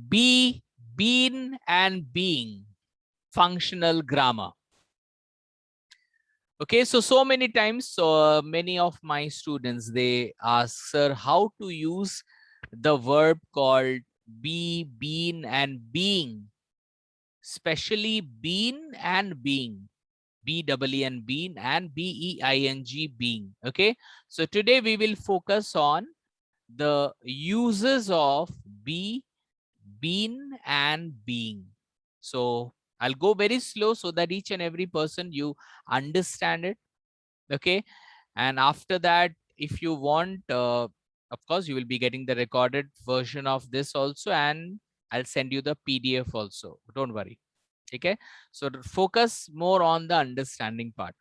Be, been, and being. Functional grammar. Okay, so many times, many of my students, they ask, sir, how to use the verb called be, been, and being, especially been and being. B-E-E-N, been, and B-E-I-N-G, being. Okay, so today we will focus on the uses of be, been, and being. So I'll go very slow so that each and every person you understand it. Okay, and after that, if you want, of course you will be getting the recorded version of this also, and I'll send you the PDF also, don't worry. Okay, so focus more on the understanding part.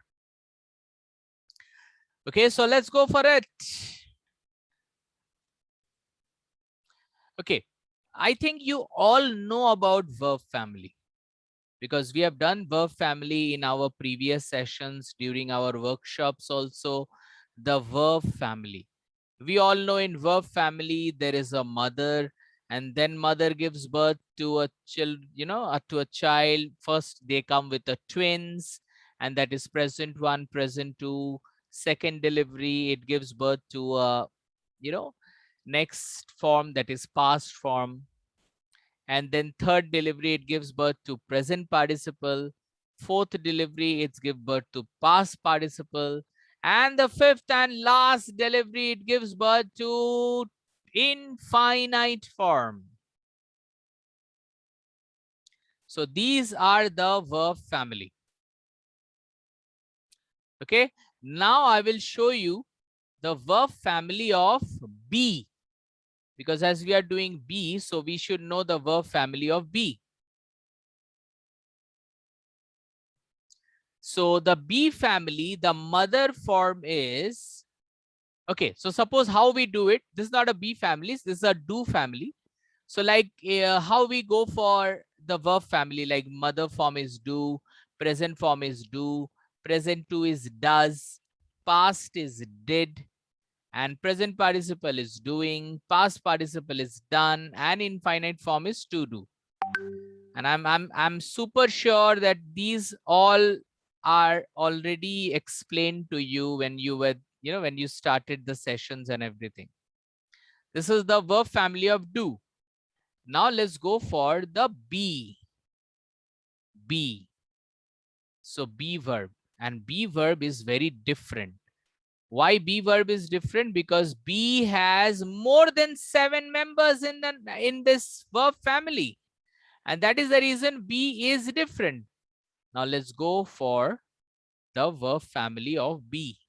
Okay, so let's go for it. Okay, I think you all know about verb family, because we have done verb family in our previous sessions during our workshops also. The verb family, we all know, in verb family there is a mother, and then mother gives birth to a child, to a child. First they come with the twins, and that is present one, present two. Second delivery, it gives birth to a, next form, that is past form. And then third delivery, it gives birth to present participle. Fourth delivery, it's give birth to past participle. And the fifth and last delivery, it gives birth to infinite form. So these are the verb family. Okay, now I will show you the verb family of be, because as we are doing be, so we should know the verb family of be. So the be family, the mother form is, okay, so suppose how we do it. This is not a be family, this is a do family. So like how we go for the verb family, like mother form is do, present form is do, present two is does, past is did, and present participle is doing, past participle is done, and infinite form is to do. And I'm super sure that these all are already explained to you when you were, when you started the sessions and everything. This is the verb family of do. Now let's go for the be. Be. So be verb, and be verb is very different. Why be verb is different? Because be has more than 7 members in this verb family, and that is the reason be is different. Now let's go for the verb family of be.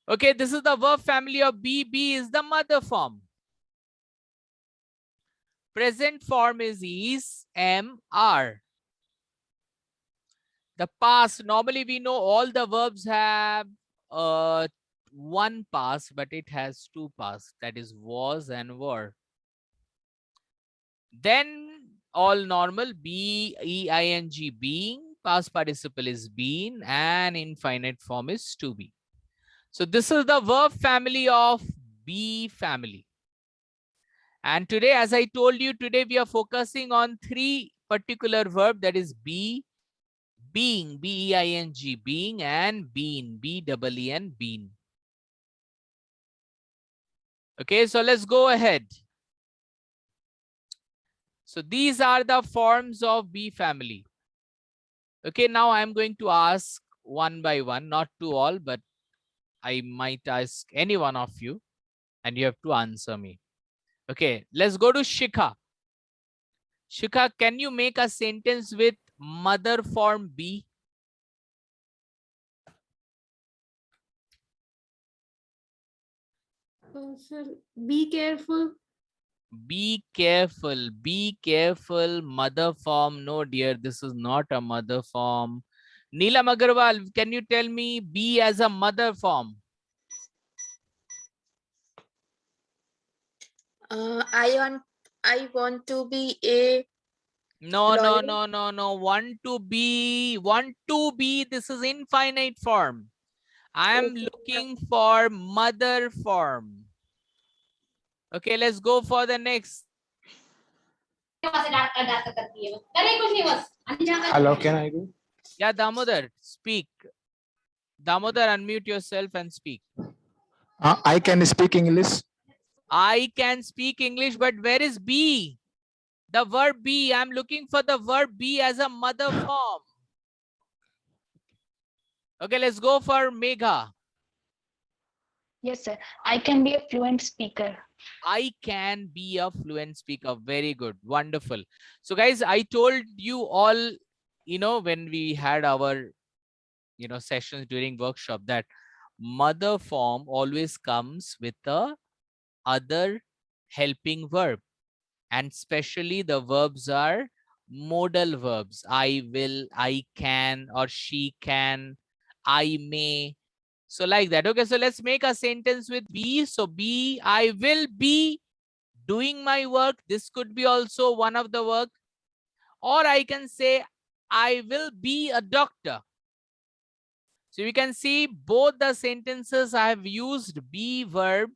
Okay, this is the verb family of be. Be is the mother form. Present form is am, are. The past, normally we know all the verbs have one past, but it has two past, that is was and were. Then all normal, be, EING, being, past participle is been, and infinite form is to be. So this is the verb family of be family. And today, as I told you, today we are focusing on 3 particular verb, that is be, being, B-E-I-N-G, being, and been, B-E-E-N, been. Okay, so let's go ahead. So these are the forms of be family. Okay, now I'm going to ask one by one, not to all, but I might ask any one of you, and you have to answer me. Okay, let's go to Shikha. Shikha, can you make a sentence with mother form be? Sir, be careful. Be careful, be careful. Mother form. No, dear, this is not a mother form. Neelam Agarwal, can you tell me be as a mother form? I want to be a No, no, lawyer. no, no, no. Want to be, want to be. This is infinite form. I am Okay. looking for mother form. Okay, let's go for the next. Hello, can I go? Yeah, Damodar, speak. Damodar, unmute yourself and speak. I can speak English. I can speak English, but where is be? The verb be. I'm looking for the verb be as a mother form. Okay, let's go for Megha. Yes, sir. I can be a fluent speaker. I can be a fluent speaker. Very good. Wonderful. So guys, I told you all, when we had our, sessions during workshop, that mother form always comes with a other helping verb. And especially the verbs are modal verbs. I will, I can, or she can, I may. So like that. Okay, so let's make a sentence with be. So be, I will be doing my work. This could be also one of the work. Or I can say, I will be a doctor. So you can see both the sentences I have used be verb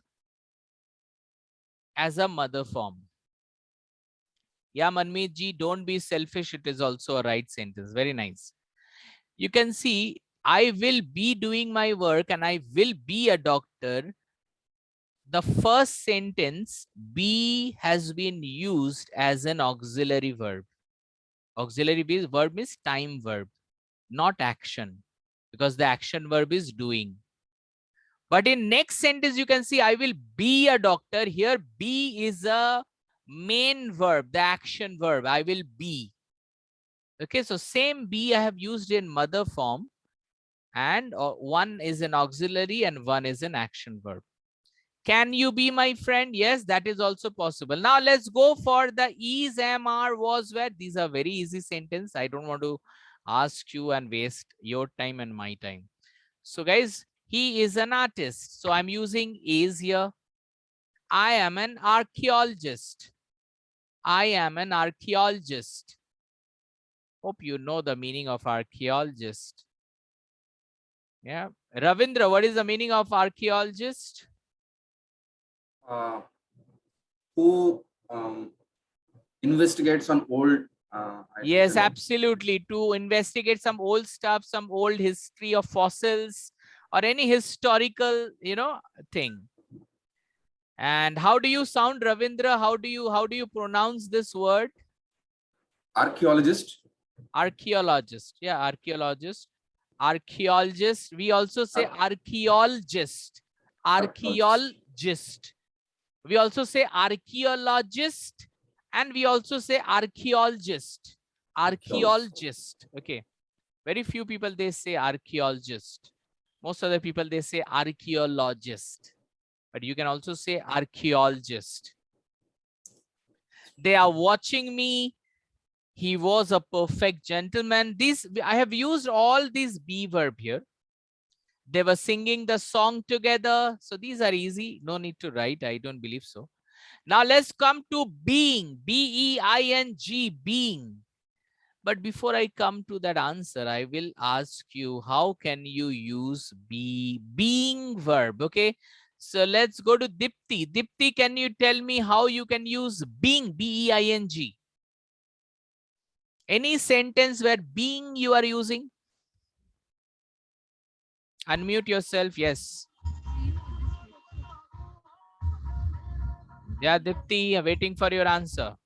as a mother form. Yeah, Manmeet ji, don't be selfish. It is also a right sentence. Very nice. You can see, I will be doing my work and I will be a doctor. The first sentence, be, has been used as an auxiliary verb. Auxiliary verb is time verb, not action, because the action verb is doing. But in next sentence, you can see, I will be a doctor. Here, be is a main verb, the action verb. I will be. Okay, so same be I have used in mother form, and one is an auxiliary and one is an action verb. Can you be my friend? Yes, that is also possible. Now let's go for the is, am, are, was, were. These are very easy sentence. I don't want to ask you and waste your time and my time. So guys, he is an artist. So I'm using is here. I am an archaeologist. I am an archaeologist. Hope you know the meaning of archaeologist. Yeah. Ravindra, what is the meaning of archaeologist? Who investigates on old Yes, items, you know? absolutely. To investigate some old stuff, some old history of fossils or any historical, thing. And how do you sound, Ravindra? How do you pronounce this word? Archaeologist. Archaeologist. Yeah, archaeologist. Archaeologist. We also say archaeologist. Archaeologist. Archaeologist. We also say archaeologist, and we also say archaeologist. Archaeologist. Okay. Very few people they say archaeologist. Most of the people they say archaeologist. But you can also say archaeologist. They are watching me. He was a perfect gentleman. These I have used all these be verb here. They were singing the song together. So these are easy. No need to write. I don't believe so. Now let's come to being. B-E-I-N-G, being. But before I come to that answer, I will ask you, how can you use be, being verb? Okay. So let's go to Dipti. Dipti, can you tell me how you can use being, B-E-I-N-G? Any sentence where being you are using? Unmute yourself. Yes. Yeah, Dipti, I'm waiting for your answer.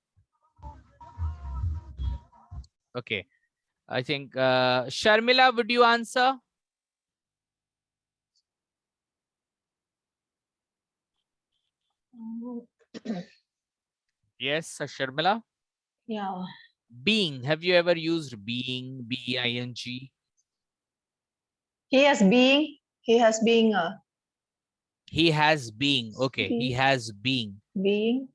Okay. I think Sharmila, would you answer? Yes, Sharmila. Yeah. Being. Have you ever used being? B-E-I-N-G. He has being. He has being. He has being. Okay. He He has being. being.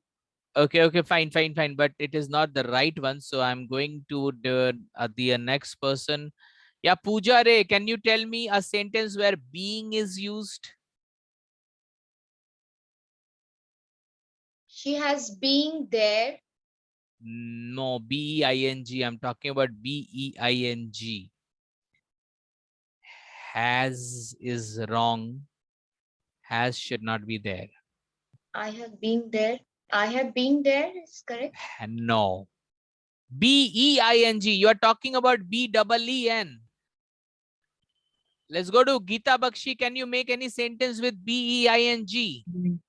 Okay. Okay. Fine. Fine. Fine. But it is not the right one. So I'm going to the next person. Yeah. Pooja Re, can you tell me a sentence where being is used? She has been there. No. B-E-I-N-G. I'm talking about B-E-I-N-G. Has is wrong. Has should not be there. I have been there. I have been there is correct. No. B-E-I-N-G. You are talking about B-double-E-N. Let's go to Geeta Bakshi. Can you make any sentence with B-E-I-N-G?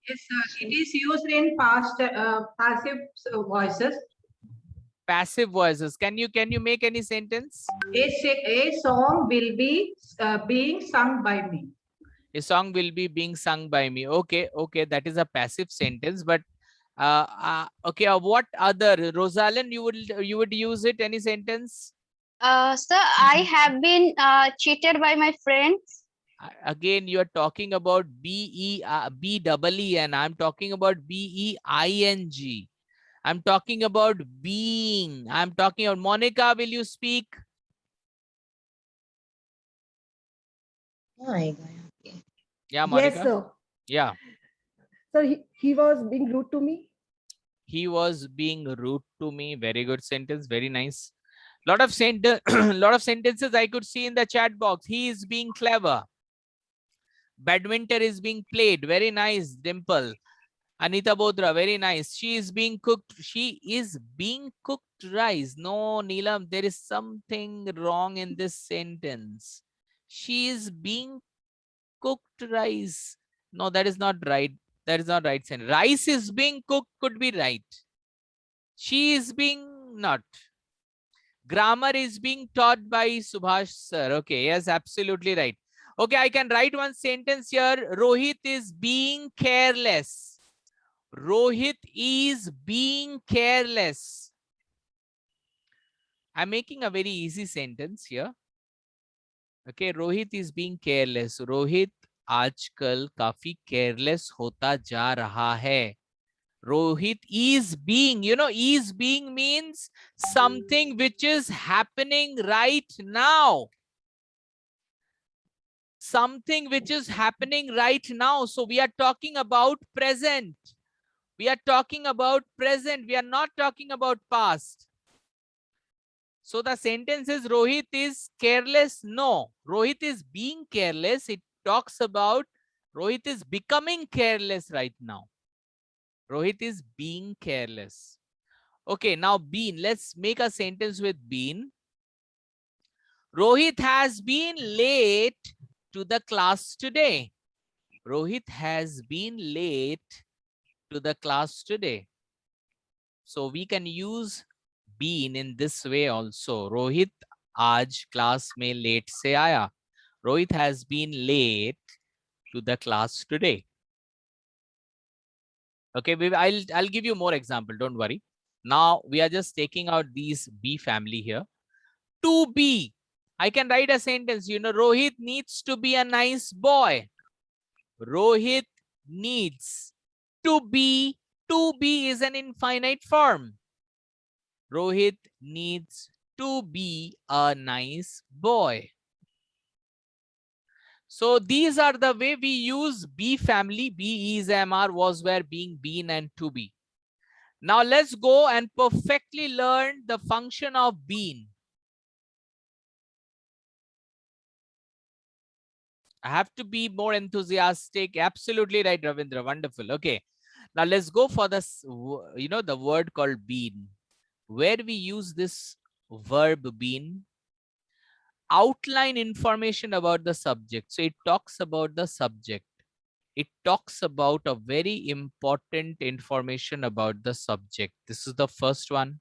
Yes, sir. It is used in past passive voices. Passive voices. Can you make any sentence? A song will be being sung by me. A song will be being sung by me. Okay, okay, that is a passive sentence. But okay, what other, Rosalind, you would use it? Any sentence? Sir, I have been cheated by my friends. Again, you are talking about B-double-E-N. I'm talking about B-E-I-N-G. I'm talking about being. I'm talking about, Monica, will you speak? Yeah, Monica. Yes, sir. Yeah. So he was being rude to me. He was being rude to me. Very good sentence. Very nice. Lot of sentences I could see in the chat box. He is being clever. Badminton is being played. Very nice, Dimple. Anita Bodra, very nice. She is being cooked. She is being cooked rice. No, Neelam, there is something wrong in this sentence. She is being cooked rice. No, that is not right. That is not right sentence. Rice is being cooked could be right. She is being not. Grammar is being taught by Subhash sir. Okay, yes, absolutely right. Okay, I can write one sentence here. Rohit is being careless. Rohit is being careless. I'm making a very easy sentence here. Okay, Rohit is being careless. Rohit आजकल काफी careless होता जा रहा है. Rohit is being, is being means something which is happening right now. Something which is happening right now. So we are talking about present. We are talking about present. We are not talking about past. So the sentence is Rohit is careless. No, Rohit is being careless. It talks about Rohit is becoming careless right now. Rohit is being careless. Okay, now been. Let's make a sentence with been. Rohit has been late to the class today. Rohit has been late to the class today. So we can use been in this way also. Rohit आज class में late से आया. Rohit has been late to the class today. Okay, I'll give you more example. Don't worry. Now we are just taking out these be family here. To be. I can write a sentence. Rohit needs to be a nice boy. Rohit needs to be. To be is an infinite form. Rohit needs to be a nice boy. So these are the way we use be family. Be, is, am, are, was, were, being, been, and to be. Now let's go and perfectly learn the function of been. I have to be more enthusiastic. Absolutely right, Ravindra. Wonderful. Okay. Now let's go for this, the word called been. Where we use this verb been. Outline information about the subject. So it talks about the subject. It talks about a very important information about the subject. This is the first one.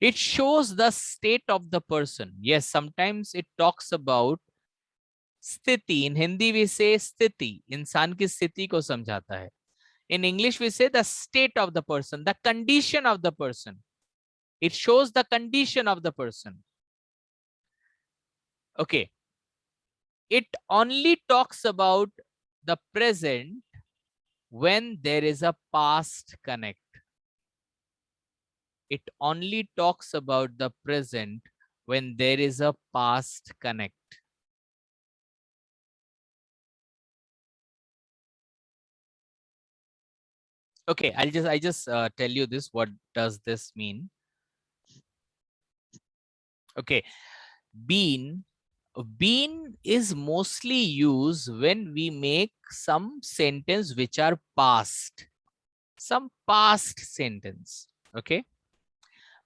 It shows the state of the person. Yes, sometimes it talks about स्थिति. In Hindi we say स्थिति. इंसान की स्थिति को समझाता है. In English we say the state of the person, the condition of the person. It shows the condition of the person. Okay. It only talks about the present when there is a past connect. It only talks about the present when there is a past connect. Okay, I just tell you this. What does this mean? Okay, been is mostly used when we make some sentence which are past, some past sentence. Okay,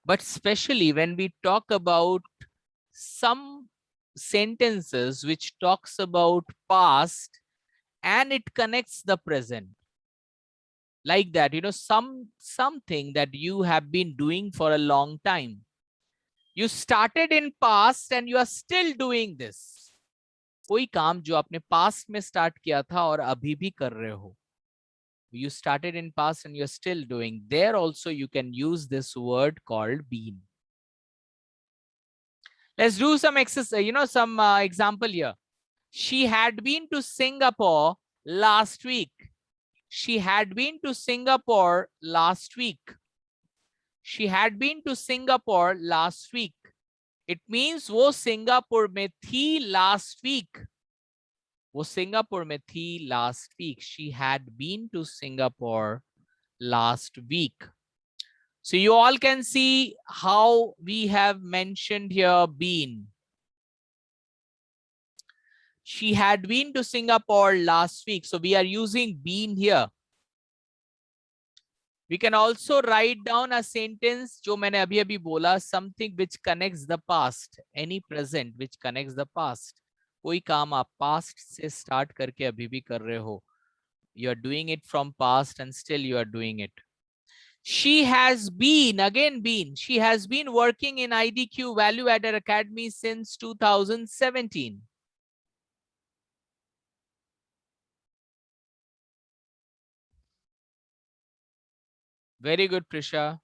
But especially when we talk about some sentences which talks about past and it connects the present, like that, you know, something that you have been doing for a long time. You started in past and you are still doing this. कोई काम जो आपने past में start किया था और अभी भी कर रहे हो. You started in past and you're still doing. There also you can use this word called been. Let's do some exercise, you know, some example here. She had been to Singapore last week. She had been to Singapore last week. She had been to Singapore last week. It means वो Singapore में थी last week. वो Singapore में थी last week. She had been to Singapore last week. So you all can see how we have mentioned here been. She had been to Singapore last week. So we are using been here. We can also write down a sentence जो मैंने अभी बोला, something which connects the past, any present which connects the past. कोई काम आप past से start करके अभी भी कर रहे हो. You are doing it from past and still you are doing it. She has been, again been, she has been working in IDQ Value Added Academy since 2017. Very good, Prisha.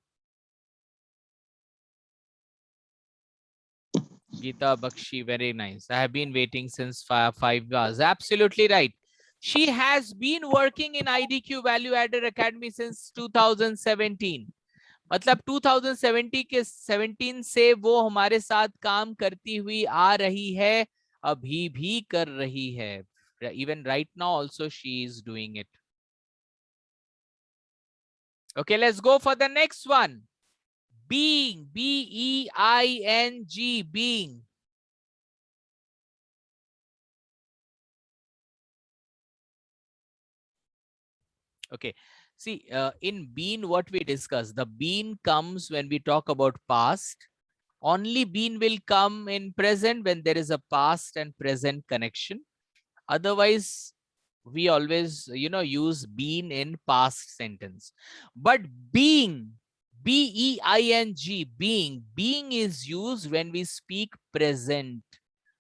Geeta Bakshi, very nice. I have been waiting since 5 hours. Absolutely right. She has been working in IDQ Value Added Academy since 2017. मतलब 2017 से वो हमारे साथ काम करती हुई आ रही है, अभी भी कर रही है. Even right now also she is doing it. Okay, let's go for the next one. Being, B-E-I-N-G, being. Okay, see, in been what we discussed, the been comes when we talk about past. Only been will come in present when there is a past and present connection. Otherwise, we always, you know, use been in past sentence. But being, B-E-I-N-G, being is used when we speak present.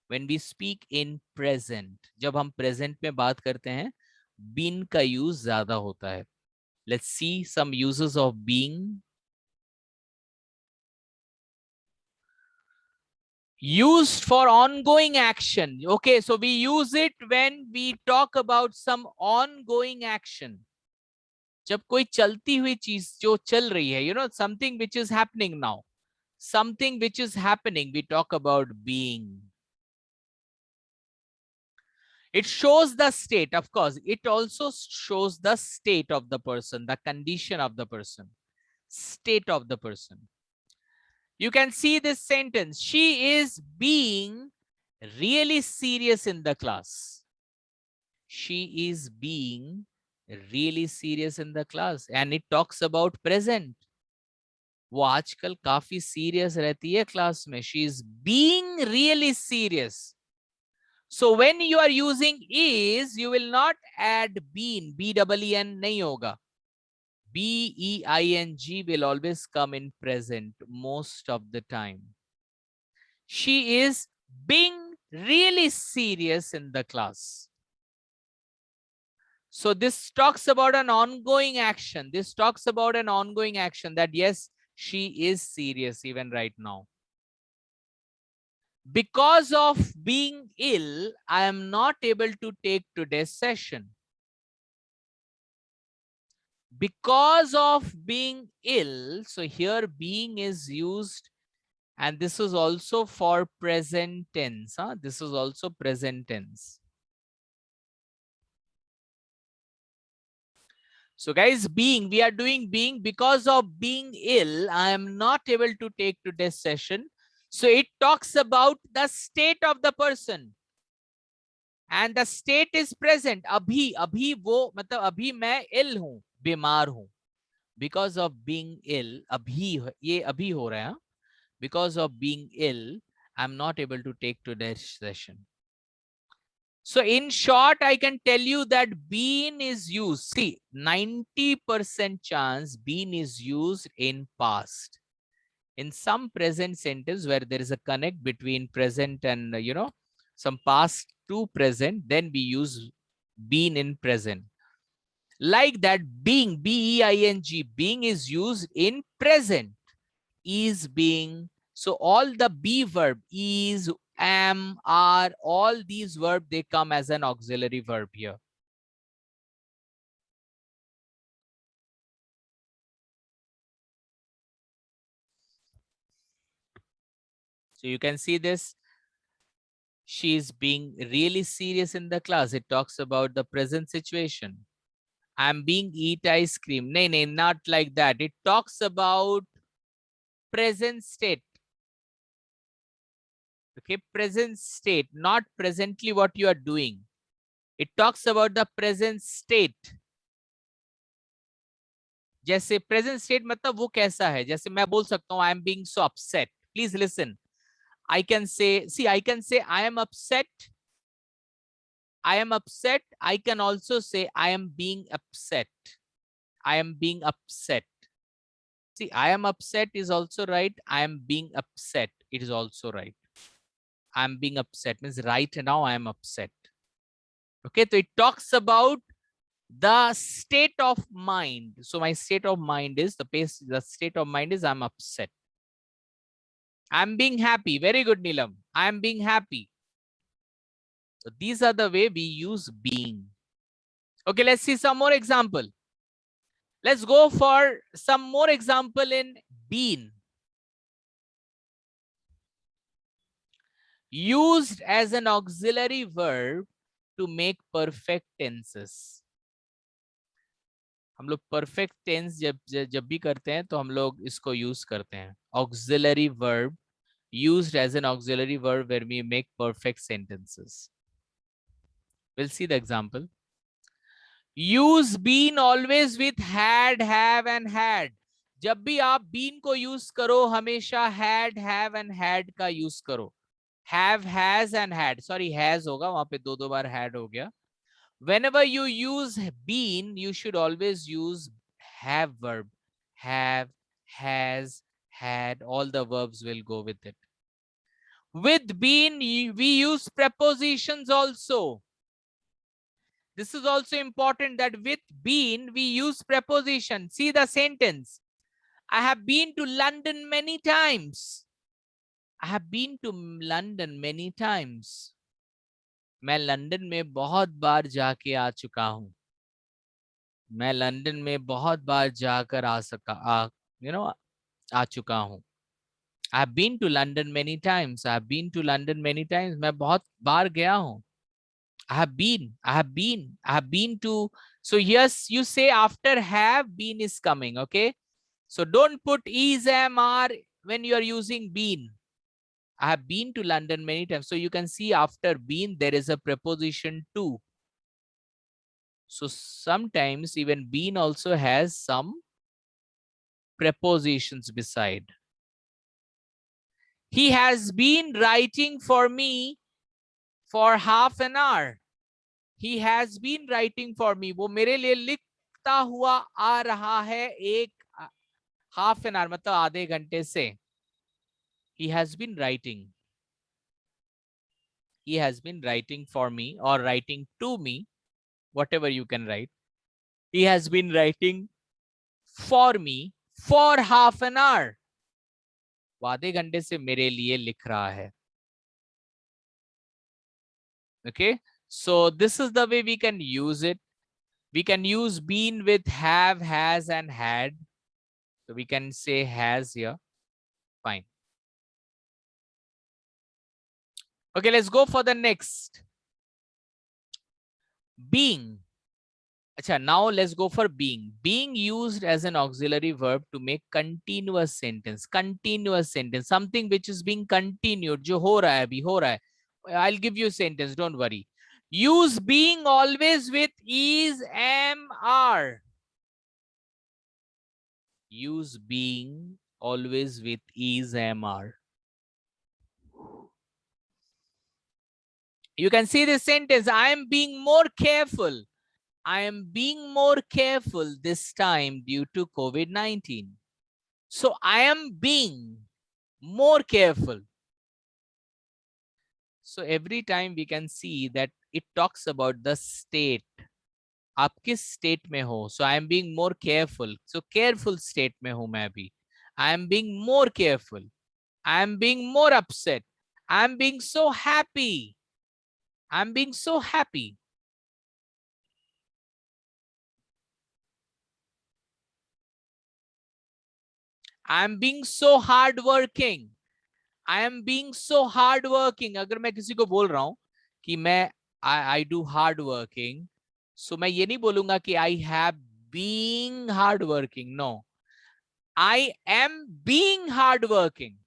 When we speak in present. जब हम present में बात करते हैं, been का use ज़्यादा होता है. Let's see some uses of being. Used for ongoing action. Okay, so we use it when we talk about some ongoing action. जब कोई चलती हुई चीज जो चल रही है, you know, something which is happening now. Something which is happening, we talk about being. It shows the state, of course. It also shows the state of the person, the condition of the person, state of the person. You can see this sentence. She is being really serious in the class. She is being really serious in the class. And it talks about present. वो आजकल काफी serious रहती है class में. She is being really serious. So when you are using is, you will not add been, B-E-E-N नहीं होगा. B-E-I-N-G will always come in present most of the time. She is being really serious in the class. So this talks about an ongoing action. This talks about an ongoing action that yes, she is serious even right now. Because of being ill, I am not able to take today's session. Because of being ill, so here being is used, and this is also for present tense. This is also present tense. So guys, being, we are doing being. Because of being ill, I am not able to take today's session. So it talks about the state of the person. And the state is present. अभी वो मतलब अभी मैं ill हूं, बीमार हूं. because of being ill, ये अभी हो रहा है, because of being ill, I'm not able to take today's session. So in short, I can tell you that been is used. See, 90% chance been is used in past. In some present sentence where there is a connect between present and, some past to present, then we use been in present. Like that, being, B-E-I-N-G, being is used in present. Is, being. So all the be verb, is, am, are, all these verbs, they come as an auxiliary verb here. So you can see this. She's being really serious in the class. It talks about the present situation. I'm being eat ice cream. No, not like that. It talks about present state. Okay, present state, not presently what you are doing. It talks about the present state. जैसे present state मतलब वो कैसा है, जैसे मैं बोल सकता हूँ I am being so upset. Please listen. I can say, see, I can say I am upset. I am upset. I can also say I am being upset. I am being upset. See, I am upset is also right. I am being upset. It is also right. I am being upset means right now I am upset. Okay, so it talks about the state of mind. So my state of mind is the state of mind is I'm upset. I'm being happy. Very good, Neelam. I am being happy. So these are the way we use being. Okay, let's see some more example. Let's go for some more example in been. Used as an auxiliary verb to make perfect tenses. हम लोग perfect tense जब भी करते हैं तो हम लोग इसको use करते हैं. Auxiliary verb used as an auxiliary verb where we make perfect sentences. We'll see the example. Use been always with had, have and had. जब भी आप been को use करो हमेशा had, have and had का use करो. Have, has and had. Sorry, has होगा, वहां पे दो बार had हो गया. Whenever you use been, you should always use have verb. Have, has, had, all the verbs will go with it. With been, we use prepositions also. This is also important that with been, we use preposition. See the sentence. I have been to London many times. I have been to London many times. मैं London में बहुत बार जाके आ चुका हूं. मैं London में बहुत बार जाकर आ चुका हूं. I have been to London many times. I have been to London many times. मैं बहुत बार गया हूं. I have been to. So yes, you say after have been is coming. Okay. So don't put is, am, are when you are using been. I have been to London many times. So you can see after been, there is a preposition to. So sometimes even been also has some prepositions beside. He has been writing for me for half an hour. He has been writing for me. वो मेरे लिए लिखता हुआ आ रहा है एक half an hour मतलब आधे घंटे से. He has been writing. He has been writing for me or writing to me, whatever you can write. He has been writing for me for half an hour. वो आधे घंटे से मेरे लिए लिख रहा है. Okay, so this is the way we can use it. We can use been with have, has and had. So we can say has here. Fine. Okay, let's go for the next. Being. Achha, now let's go for being. Being used as an auxiliary verb to make continuous sentence. Continuous sentence. Something which is being continued. जो हो रहा है, अभी हो रहा है. I'll give you a sentence, don't worry. Use being always with is, am, are. use being always with is, am, are. You can see this sentence. I am being more careful. I am being more careful this time due to COVID-19. So I am being more careful. So every time we can see that it talks about the state. आप किस state में हो? So I am being more careful. So careful state में हूं मैं अभी. I am being more careful. I am being more upset. I am being so happy. I am being so happy. I am being so hardworking. I am being so hardworking. अगर मैं किसी को बोल रहा हूं कि मैं I do hardworking, so मैं ये नहीं बोलूंगा कि I have being hardworking. No, I am being hardworking.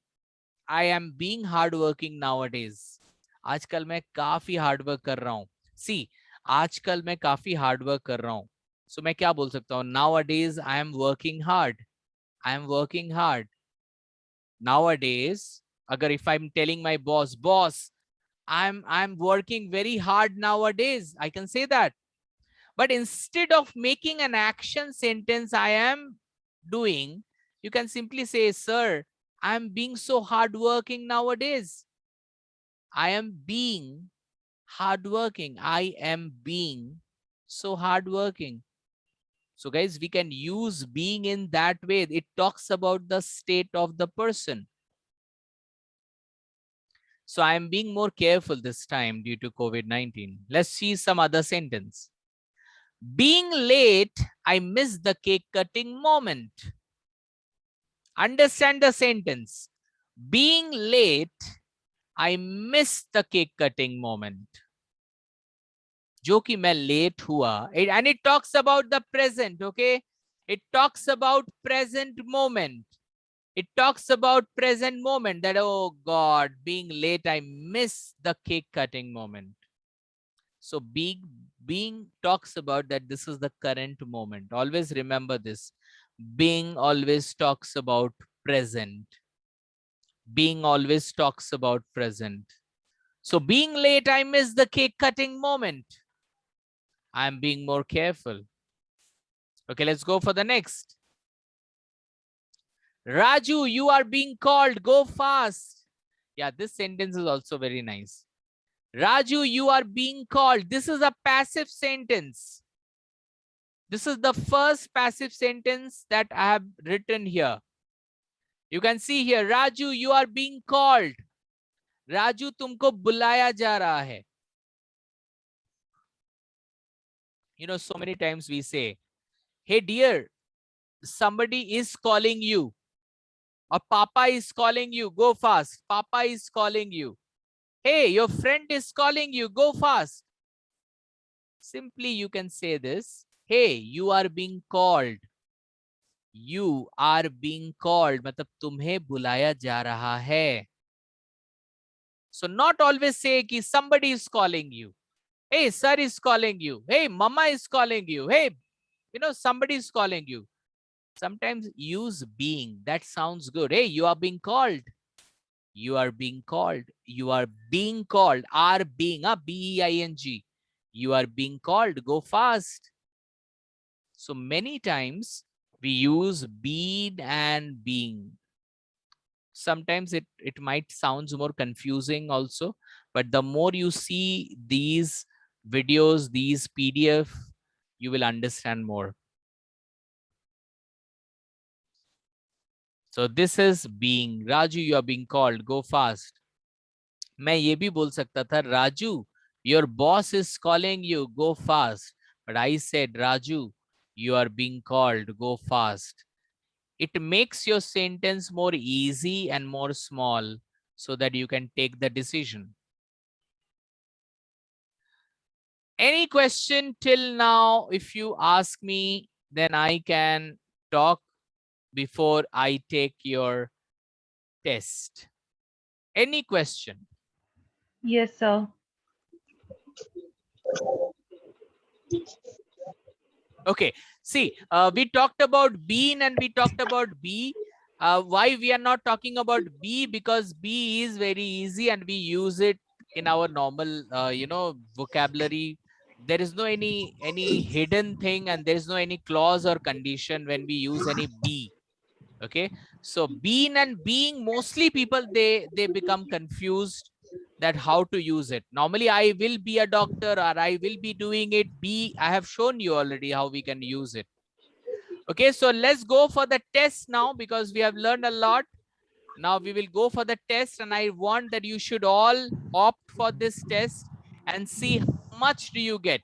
I am being hardworking nowadays. आजकल मैं काफी हार्डवर्क कर रहा हूँ. See, आजकल मैं काफी हार्डवर्क कर रहा हूँ. So मैं क्या बोल सकता हूँ? Nowadays I am working hard. I am working hard. Nowadays, agar if I'm telling my boss, I'm working very hard nowadays, I can say that. But instead of making an action sentence I am doing, you can simply say, sir, I'm being so hardworking nowadays. I am being hardworking. I am being so hardworking. So guys, we can use being in that way. It talks about the state of the person. So I am being more careful this time due to COVID-19. Let's see some other sentence. Being late, I miss the cake cutting moment. Understand the sentence. Being late, I miss the cake cutting moment. जो कि मैं late हुआ. And it talks about the present, okay? It talks about present moment. It talks about present moment that, oh God, being late, I miss the cake cutting moment. So being talks about that this is the current moment. Always remember this. Being always talks about present. Being always talks about present. So being late, I miss the cake cutting moment. I'm being more careful. Okay, let's go for the next. Raju, you are being called. Go fast. Yeah, this sentence is also very nice. Raju, you are being called. This is a passive sentence. This is the first passive sentence that I have written here. You can see here, Raju, you are being called. Raju, तुमको बुलाया जा रहा है. You know, so many times we say, hey dear, somebody is calling you. Or Papa is calling you. Go fast. Papa is calling you. Hey, your friend is calling you. Go fast. Simply you can say this. Hey, you are being called. You are being called. मतलब तुम्हें बुलाया जा रहा है. So not always say कि somebody is calling you. Hey, sir is calling you. Hey, mama is calling you. Hey, somebody is calling you. Sometimes use being. That sounds good. Hey, you are being called. You are being called. You are being called. Are being. B-E-I-N-G. You are being called. Go fast. So many times we use been and being. Sometimes it might sound more confusing also, but the more you see these videos, these PDF, you will understand more. So this is being. Raju, you are being called. Go fast. मैं ये भी बोल सकता था, Raju, your boss is calling you. Go fast. But I said, Raju, you are being called. Go fast. It makes your sentence more easy and more small so that you can take the decision. Any question till now? If you ask me, then I can talk before I take your test. Any question? Yes, sir. Okay, see, we talked about been and we talked about be. Why we are not talking about be? Because be is very easy and we use it in our normal, vocabulary. There is no any hidden thing and there is no any clause or condition when we use any be. Okay, so been and being, mostly people they become confused that how to use it. Normally I will be a doctor or I will be doing it. Be, I have shown you already how we can use it. Okay, so let's go for the test now because we have learned a lot. Now we will go for the test and I want that you should all opt for this test and see how much do you get.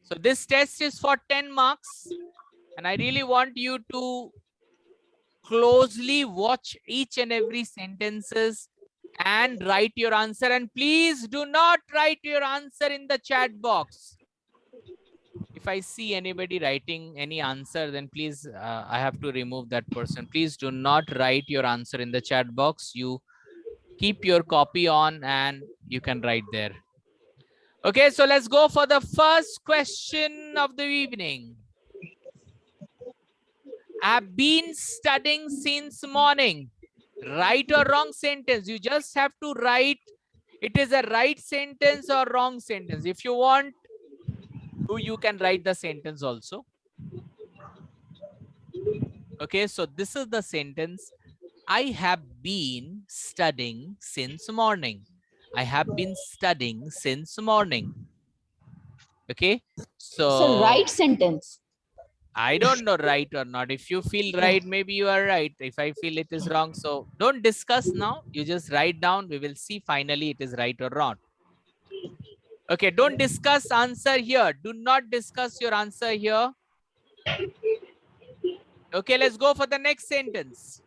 So this test is for 10 marks and I really want you to closely watch each and every sentences and write your answer. And please do not write your answer in the chat box. If I see anybody writing any answer, then please, I have to remove that person. Please do not write your answer in the chat box. You keep your copy on and you can write there. Okay, so let's go for the first question of the evening. I've been studying since morning. Right or wrong sentence? You just have to write it is a right sentence or wrong sentence. If you want, you can write the sentence also. Okay, so this is the sentence. I have been studying since morning. I have been studying since morning. Okay, so right sentence. I don't know right or not. If you feel right, maybe you are right. If I feel it is wrong, so don't discuss now. You just write down. We will see finally it is right or wrong. Okay, don't discuss answer here. Do not discuss your answer here. Okay, let's go for the next sentence.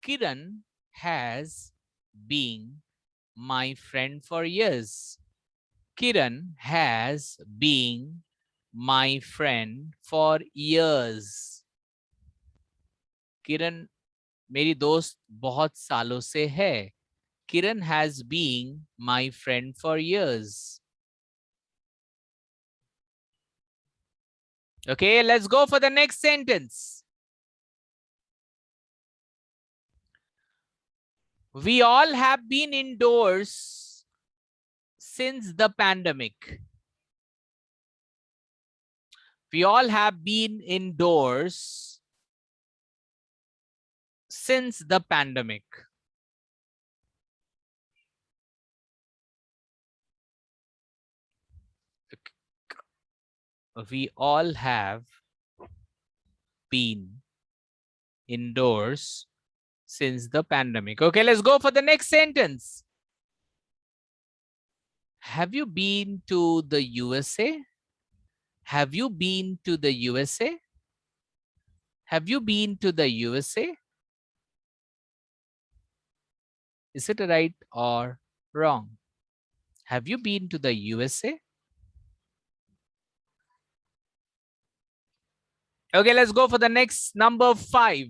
Kiran has been my friend for years. Kiran has been my friend for years. Kiran मेरी दोस्त बहुत सालों से है. Kiran has been my friend for years. Okay, let's go for the next sentence. We all have been indoors since the pandemic. We all have been indoors since the pandemic. We all have been indoors since the pandemic. Okay, let's go for the next sentence. Have you been to the USA? Have you been to the USA? Have you been to the USA? Is it right or wrong? Have you been to the USA? Okay, let's go for the next number 5.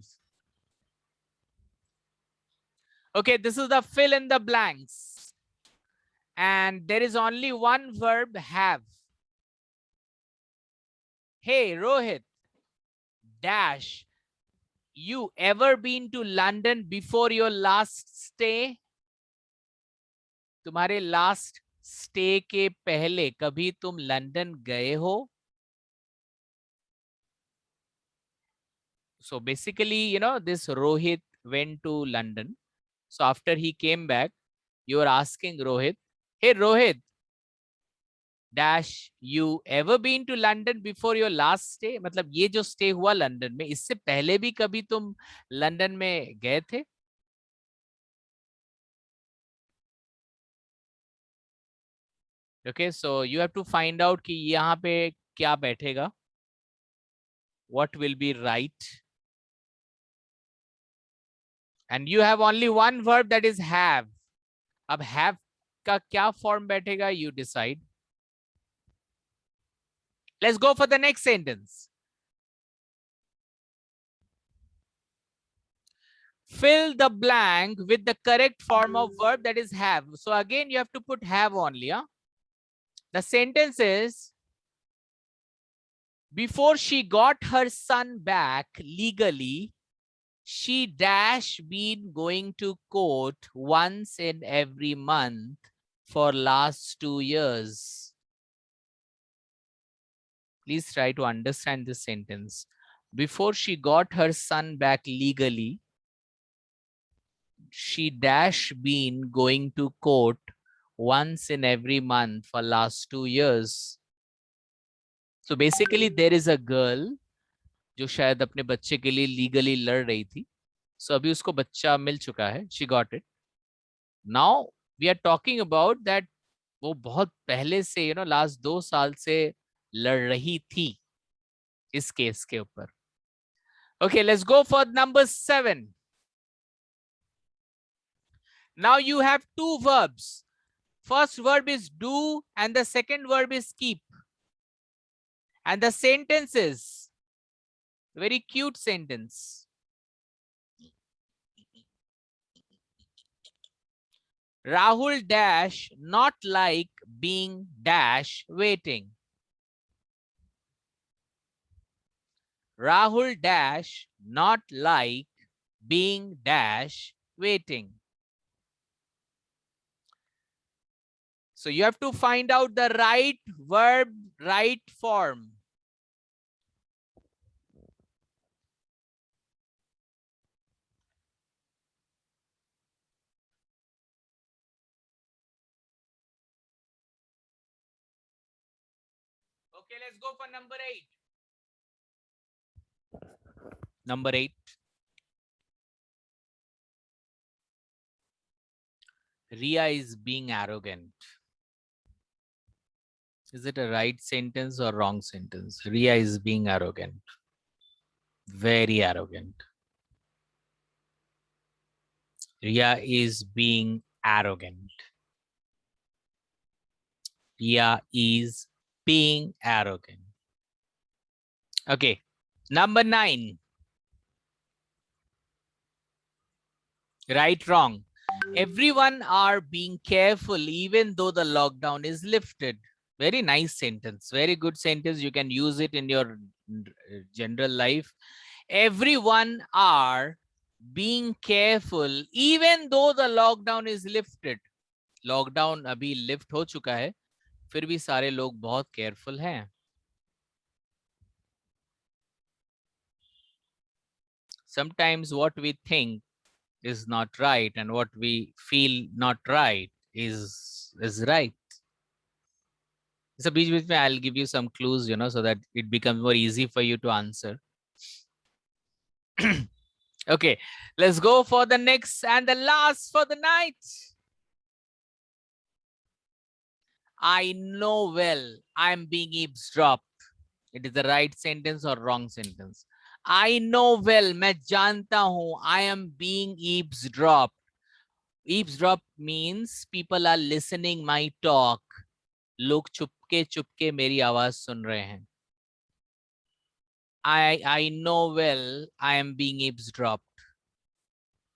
Okay, this is the fill in the blanks. And there is only one verb, have. Hey, Rohit, dash, you ever been to London before your last stay? तुम्हारे last stay के पहले कभी तुम London गए हो? So basically, this Rohit went to London. So after he came back, you are asking Rohit, hey Rohit, dash, you ever been to London before your last stay? मतलब ये जो stay हुआ लंदन में, इससे पहले भी कभी तुम लंदन में गए थे? Okay, so you have to find out कि यहाँ पे क्या बैठेगा. What will be right? And you have only one verb, that is have. अब have का क्या form बैठेगा, you decide. Let's go for the next sentence. Fill the blank with the correct form of verb, that is have. So again, you have to put have only. Huh? The sentence is, before she got her son back legally, she dash been going to court once in every month for last 2 years. Please try to understand this sentence. Before she got her son back legally, she dash been going to court once in every month for last 2 years. So basically there is a girl जो शायद अपने बच्चे के लिए legally लड़ रही थी. So अभी उसको बच्चा मिल चुका है. She got it. Now we are talking about that वो बहुत पहले से लास्ट 2 साल से लड़ रही थी इस केस के ऊपर. Okay, let's go for number 7. Now you have 2 verbs. First verb is do and the second verb is keep. And the sentence is very cute sentence. Rahul dash not like being dash waiting. Rahul dash not like being dash waiting. So you have to find out the right verb, right form. Okay, let's go for number 8. Number 8. Ria is being arrogant. Is it a right sentence or wrong sentence? Ria is being arrogant. Very arrogant. Ria is being arrogant. Ria is being arrogant. Okay. Number 9. Right, wrong. Everyone are being careful even though the lockdown is lifted. Very nice sentence. Very good sentence. You can use it in your general life. Everyone are being careful even though the lockdown is lifted. Lockdown अभी lift हो चुका है, फिर भी सारे लोग बहुत careful हैं. Sometimes what we think is not right and what we feel not right is right. So बीच-बीच में I'll give you some clues, so that it becomes more easy for you to answer. Okay, let's go for the next and the last for the night. I know well I'm being eavesdropped. It is the right sentence or wrong sentence? I know well, मैं जानता हूँ, I am being eavesdropped. Eavesdrop means people are listening my talk. लोग चुपके चुपके मेरी आवाज सुन रहे हैं. I know well I am being eavesdropped.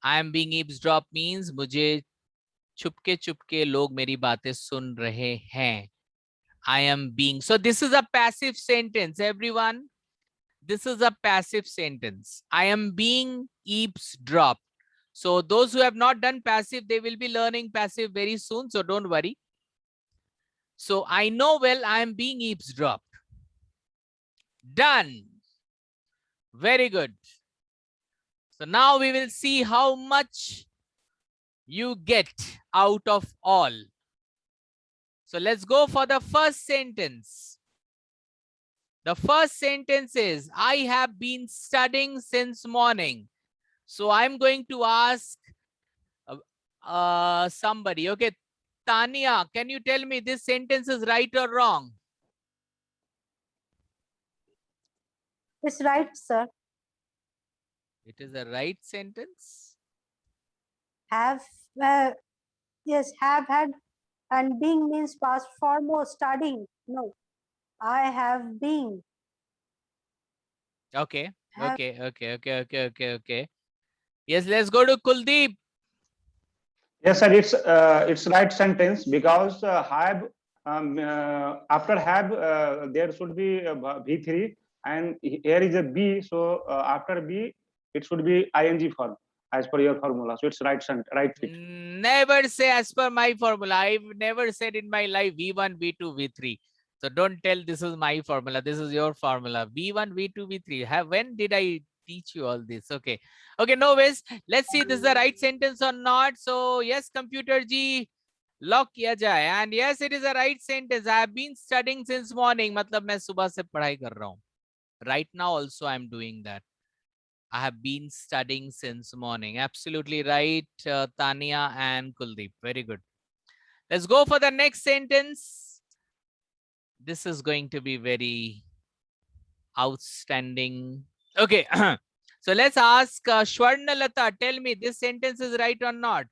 I am being eavesdropped means मुझे चुपके चुपके लोग मेरी बातें सुन रहे हैं. I am being. So this is a passive sentence, everyone. This is a passive sentence. I am being eavesdropped. So those who have not done passive, they will be learning passive very soon. So don't worry. So I know well I am being eavesdropped. Done. Very good. So now we will see how much you get out of all. So let's go for the first sentence. The first sentence is, I have been studying since morning. So I'm going to ask somebody. Okay, Tania, can you tell me this sentence is right or wrong? It's right, sir. It is a right sentence. Have, yes, have had, and being means past form or studying. No, I have been. Okay, Have- okay. Yes, let's go to Kuldeep. Yes, sir. It's right sentence because have after have there should be V3 and here is a B. So after B it should be ing form as per your formula. So it's right fit. Never say as per my formula. I've never said in my life V1, V2, V3. So don't tell this is my formula. This is your formula. V1, V2, V3. When did I teach you all this? Okay. Okay, no ways. Let's see this is the right sentence or not. So yes, computer G, lock kiya jaye. And yes, it is a right sentence. I have been studying since morning. मतलब मैं सुबह से पढ़ाई कर रहा हूँ. Right now also I'm doing that. I have been studying since morning. Absolutely right, Tania and Kuldeep. Very good. Let's go for the next sentence. This is going to be very outstanding. Okay. So let's ask Shwarnalata. Tell me this sentence is right or not?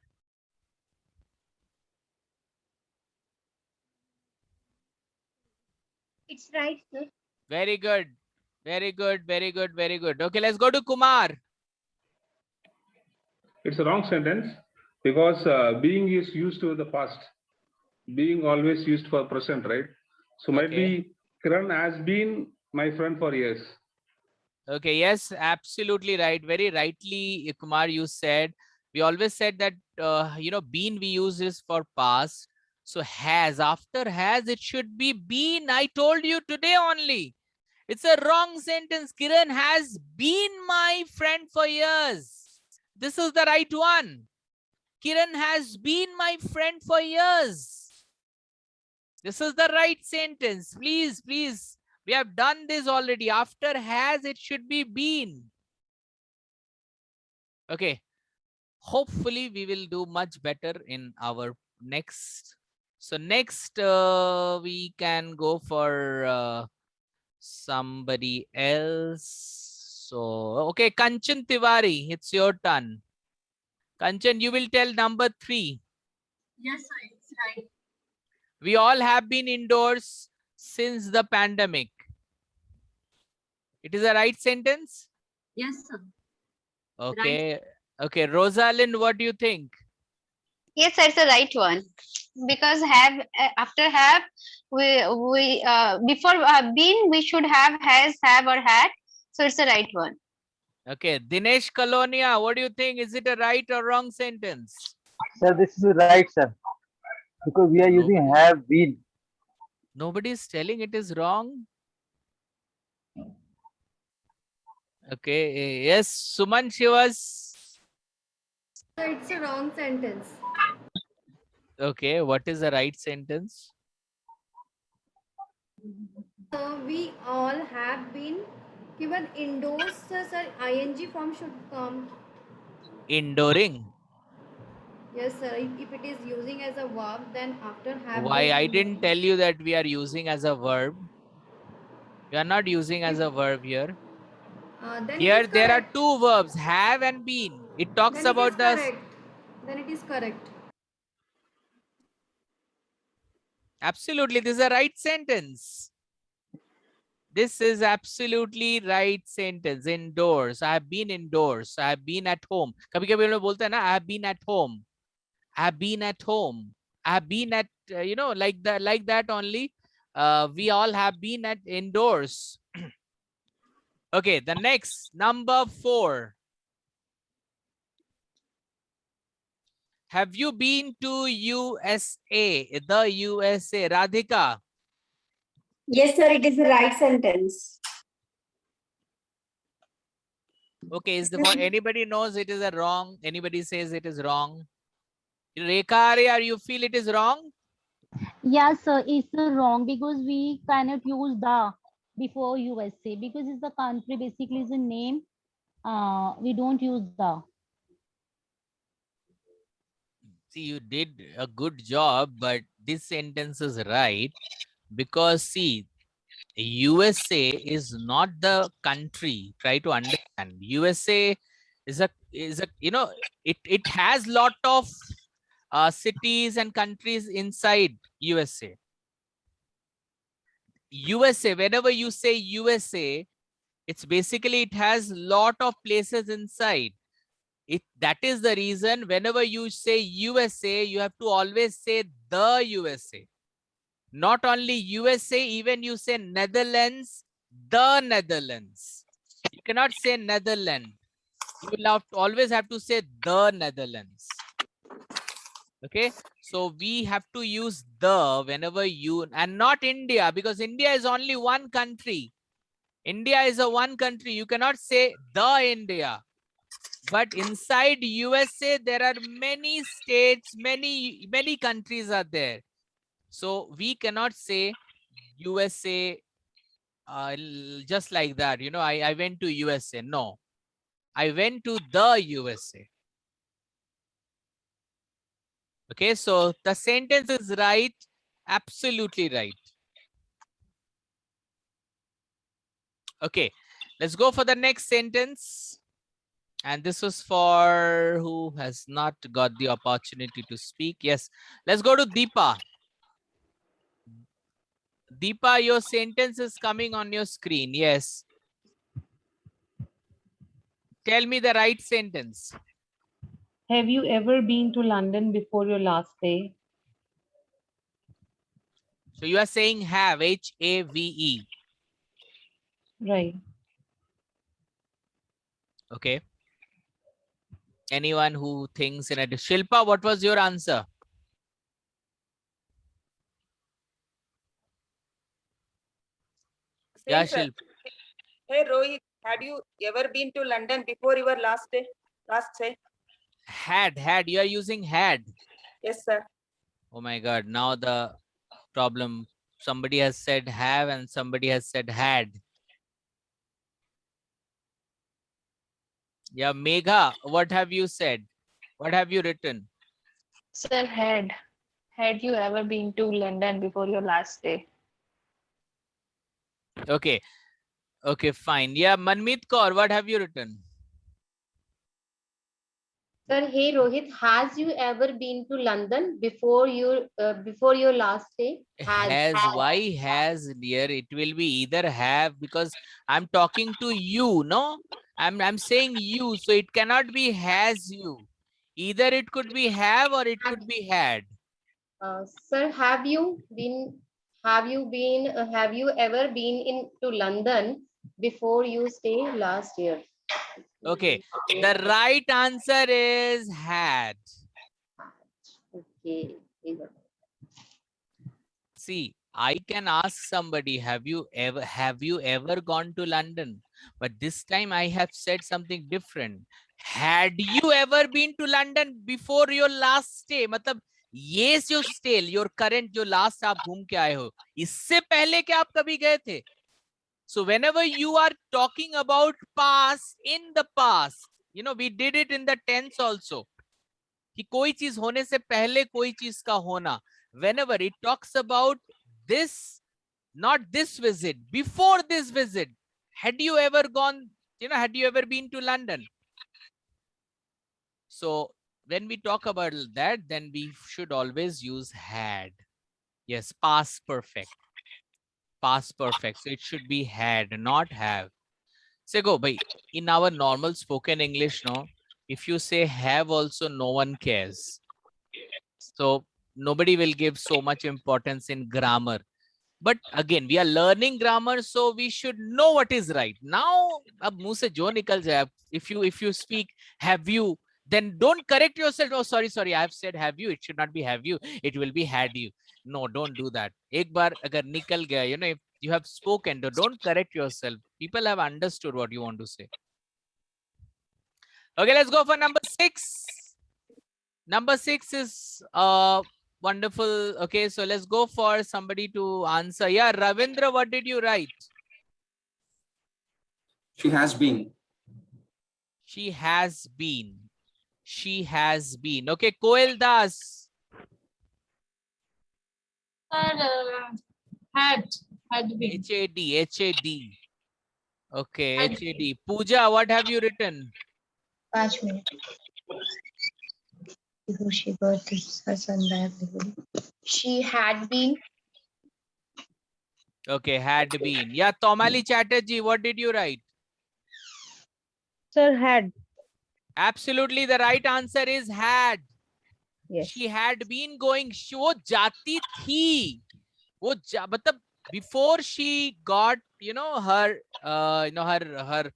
It's right, sir. Very good. Very good. Very good. Very good. Okay, let's go to Kumar. It's a wrong sentence because being is used to the past. Being always used for present, right? So might be Kiran has been my friend for years. Okay, yes, absolutely right. Very rightly, Kumar, you said. We always said that, been we use is for past. So has, after has, it should be been. I told you today only. It's a wrong sentence. Kiran has been my friend for years. This is the right one. Kiran has been my friend for years. This is the right sentence. Please, please. We have done this already. After has, it should be been. Okay. Hopefully, we will do much better in our next. So next, we can go for somebody else. So, okay, Kanchan Tiwari, it's your turn. Kanchan, you will tell number 3. Yes, sir, it's right. We all have been indoors since the pandemic. It is a right sentence? Yes, sir. Okay. Right. Okay, Rosalind, what do you think? Yes, sir, it's the right one. Because have after have we before been we should have has have or had. So it's the right one. Okay, Dinesh Kalonia, what do you think? Is it a right or wrong sentence? Sir, this is right, sir. Because we are using have been. Nobody is telling it is wrong. Okay, yes, Suman Shivas. So it's a wrong sentence. Okay, what is the right sentence? So we all have been given indoors, sir. Ing form should come. Indooring. Yes, sir. If it is using as a verb, then after have. Why? I didn't tell you that we are using as a verb. We are not using as a verb here. Then Here, it is there are correct. 2 verbs, have and been. It talks Then it is about the... correct. Then it is correct. Absolutely, this is a right sentence. This is absolutely right sentence. Indoors. I have been indoors. I have been at home. कभी-कभी हम लोग बोलते हैं ना, I have been at home. I have been at home. I have been at, like that only. We all have been at indoors. Okay, the next, number 4. Have you been to USA? The USA. Radhika. Yes, sir, it is the right sentence. Okay, is the for anybody knows it is a wrong? Anybody says it is wrong? Rekha, Arya, you feel it is wrong? Yes, sir, it's wrong because we cannot use the before USA because it's the country basically is a name. We don't use the. See, you did a good job, but this sentence is right because see, USA is not the country. Try to understand. USA is a it has lot of cities and countries inside USA. USA, whenever you say USA, it's basically it has lot of places inside. That is the reason whenever you say USA, you have to always say the USA. Not only USA, even you say Netherlands, the Netherlands. You cannot say Netherlands. You will always have to say the Netherlands. Okay, so we have to use the whenever you, and not India, because India is only one country. India is a one country. You cannot say the India. But inside USA, there are many states, many countries are there. So we cannot say USA just like that. You know, I went to USA. No, I went to the USA. Okay, so the sentence is right. Absolutely right. Okay, let's go for the next sentence. And this was for who has not got the opportunity to speak. Yes, let's go to Deepa. Deepa, your sentence is coming on your screen. Yes. Tell me the right sentence. Have you ever been to London before your last day? So you are saying have, H-A-V-E. Right. Okay. Anyone who thinks in a Shilpa, what was your answer? Yeah, Shilpa. Hey Rohit, had you ever been to London before your last day? Last say? Had. You are using had. Yes, sir. Oh my God. Now the problem. Somebody has said have and somebody has said had. Yeah, Megha, what have you said? What have you written? Sir, had you ever been to London before your last day? Okay. Okay, fine. Yeah, Manmeet Kaur, what have you written? Sir, hey Rohit, has you ever been to London before your last day? Has. Why has, dear? It will be either have, because I'm talking to you, no? I'm saying you, so it cannot be has you. Either it could be have or it could be had. Sir, have you ever been to London before you stay last year? Okay, the right answer is had. Okay. See, I can ask somebody, have you ever gone to London? But this time I have said something different. Had you ever been to London before your last stay? मतलब yes, your stay, your current जो last आप घूम के आए हो, इससे पहले क्या आप कभी गए थे? So whenever you are talking about past, in the past, you know, we did it in the tense also. कि कोई चीज होने से पहले कोई चीज का होना. Whenever it talks about this, not this visit, before this visit, had you ever gone, had you ever been to London? So when we talk about that, then we should always use had. Yes, past perfect. Past perfect. So it should be had, not have. Say go, bhai. In our normal spoken English, no, if you say have also, no one cares. So nobody will give so much importance in grammar. But again, we are learning grammar, so we should know what is right. Now, ab muh se jo nikal jaye, if you speak have you, then don't correct yourself. Oh, sorry, I have said have you. It should not be have you. It will be had you. No, don't do that. Ek bar agar nikal gaya, if you have spoken, don't correct yourself. People have understood what you want to say. Okay, let's go for number 6. Number 6 is wonderful. Okay, so let's go for somebody to answer. Yeah, Ravindra, what did you write? She has been. She has been. She has been. Okay, Koel Das. Sir, had been. H-A-D. Okay, H-A-D. Pooja, what have you written? 5 minutes. Before she got her son back. She had been. Okay, had been. Yeah, Tomali Chatterjee, what did you write? Sir, had. Absolutely, the right answer is had. Yes. She had been going. वो जाती थी. मतलब before she got, her, her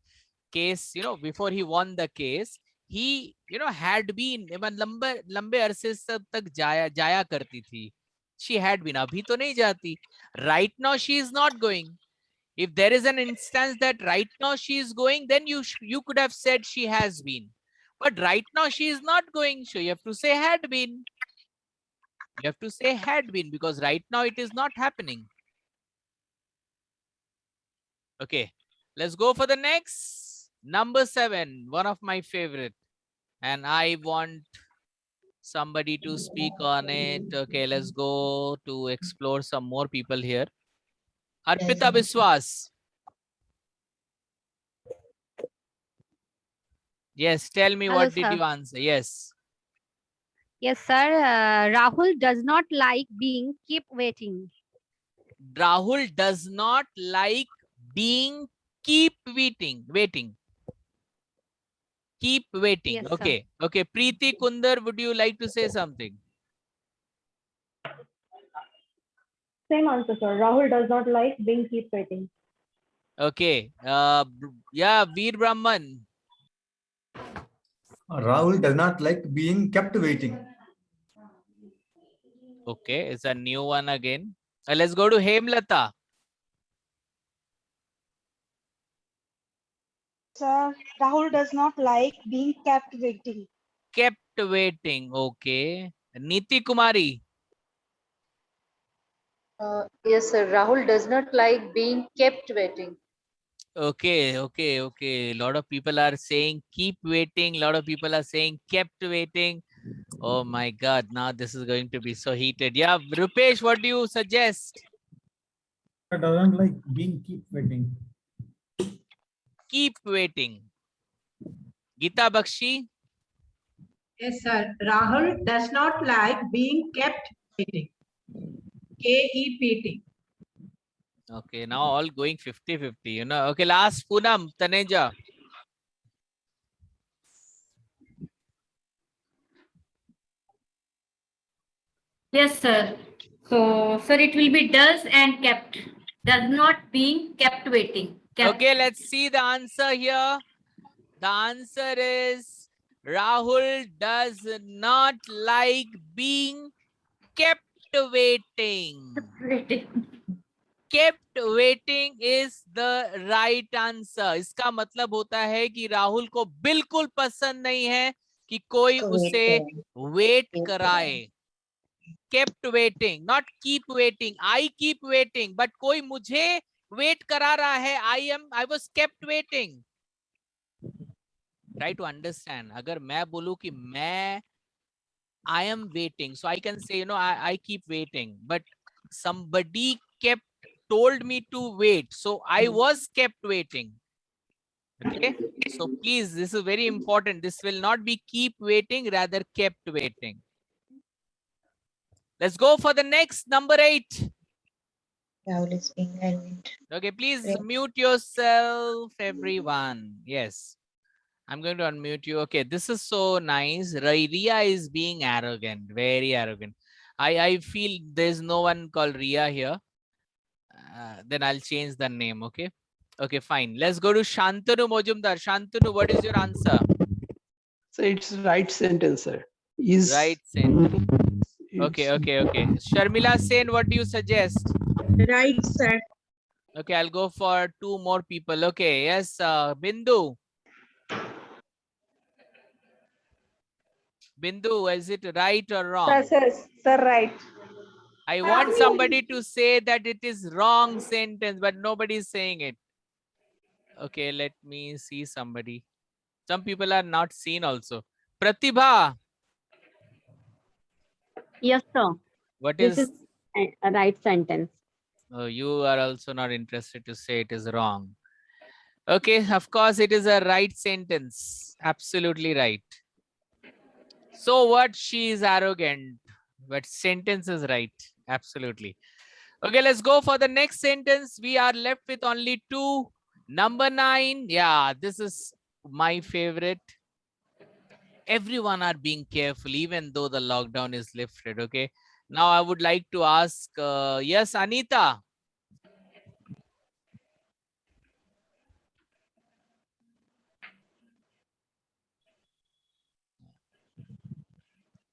case, before he won the case, he, had been, लंबे अरसे तक जाया करती थी. She had been. अभी तो नहीं जाती. Right now she is not going. If there is an instance that right now she is going, then you could have said she has been. But right now she is not going. So you have to say had been. You have to say had been because right now it is not happening. Okay, let's go for the next. Number 7, one of my favorite. And I want somebody to speak on it. Okay, let's go to explore some more people here. Arpita Biswas. Yes, tell me, Hello, what did sir. you answer? Yes. Yes, sir. Rahul does not like being keep waiting. Rahul does not like being keep waiting. Keep waiting. Yes, sir. Okay. Okay. Preeti Kundar, would you like to say something? Same answer, sir. Rahul does not like being keep waiting. Okay. Yeah, Veer Brahman. Rahul does not like being kept waiting. Okay, it's a new one again. Let's go to Hemlata. Sir, Rahul does not like being kept waiting. Kept waiting. Okay. Niti Kumari. Yes, sir. Rahul does not like being kept waiting. Okay, okay, okay. A lot of people are saying keep waiting. A lot of people are saying kept waiting. Oh my God, now this is going to be so heated. Yeah, Rupesh, what do you suggest? I doesn't like being keep waiting. Keep waiting. Geeta Bakshi. Yes, sir. Rahul does not like being kept waiting. K-E-P-T. Okay, now all going 50-50, Okay, last Poonam, Taneja. Yes, sir. So, sir, it will be does and kept. Does not being kept waiting. Kept. Okay, let's see the answer here. The answer is Rahul does not like being kept waiting. Kept waiting is the right answer. इसका मतलब होता है कि राहुल को बिल्कुल पसंद नहीं है कि कोई उसे वेट कराए. Kept waiting, not keep waiting. I keep waiting, but कोई मुझे वेट करा रहा है. I was kept waiting. Try to understand. अगर मैं बोलूं कि मैं I am waiting, so I can say, I keep waiting, but somebody told me to wait, so I was kept waiting. Okay, so please, this is very important. This will not be keep waiting, rather kept waiting. Let's go for the next, number 8. Rahul is being arrogant. Okay, please mute yourself, everyone. Yes, I'm going to unmute you. Okay, this is so nice. Ria is being arrogant, very arrogant. I feel there's no one called Ria here. Then I'll change the name. Okay. Okay, fine. Let's go to Shantanu Mojumdar. Shantanu, what is your answer? So it's right sentence, sir. Is right sentence. Okay, okay, okay. Sharmila Sen, what do you suggest? Right, sir. Okay, I'll go for 2 more people. Okay, yes, Bindu. Bindu, is it right or wrong? Sir, right. I want somebody to say that it is wrong sentence, but nobody is saying it. Okay, let me see somebody. Some people are not seen also. Pratibha. Yes, sir. What This is a right sentence. Oh, you are also not interested to say it is wrong. Okay, of course, it is a right sentence. Absolutely right. So what? She is arrogant, but sentence is right. Absolutely. Okay, let's go for the next sentence. We are left with only 2. Number 9. Yeah, this is my favorite. Everyone are being careful, even though the lockdown is lifted. Okay. Now I would like to ask, yes, Anita.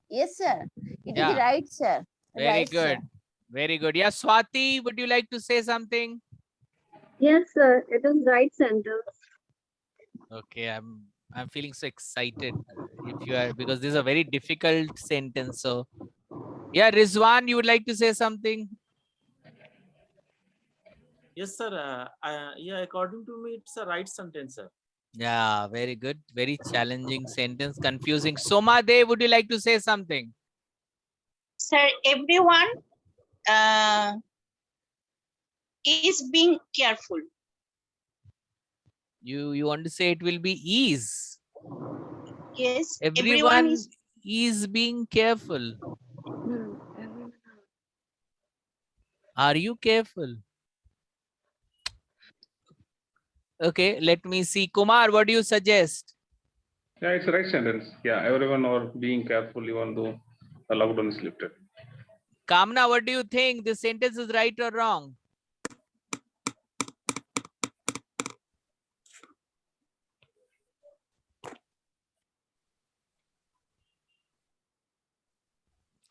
Yes, sir. It is Yeah. right, sir. Very Right, good. sir. Very good. Yeah, Swati, would you like to say something? Yes, sir. It is right sentence. Okay, I'm feeling so excited if you are, because this is a very difficult sentence. So yeah, Rizwan, you would like to say something? Yes, sir. Yeah, according to me, it's a right sentence, sir. Yeah, very good. Very challenging sentence, confusing. Somade, would you like to say something? Sir, everyone is being careful. You want to say it will be ease. Yes, Everyone is being careful. Are you careful? Okay, let me see. Kumar, what do you suggest? Yeah, it's a right sentence. Yeah, everyone are being careful even though the lockdown is lifted. Kamna, what do you think? This sentence is right or wrong?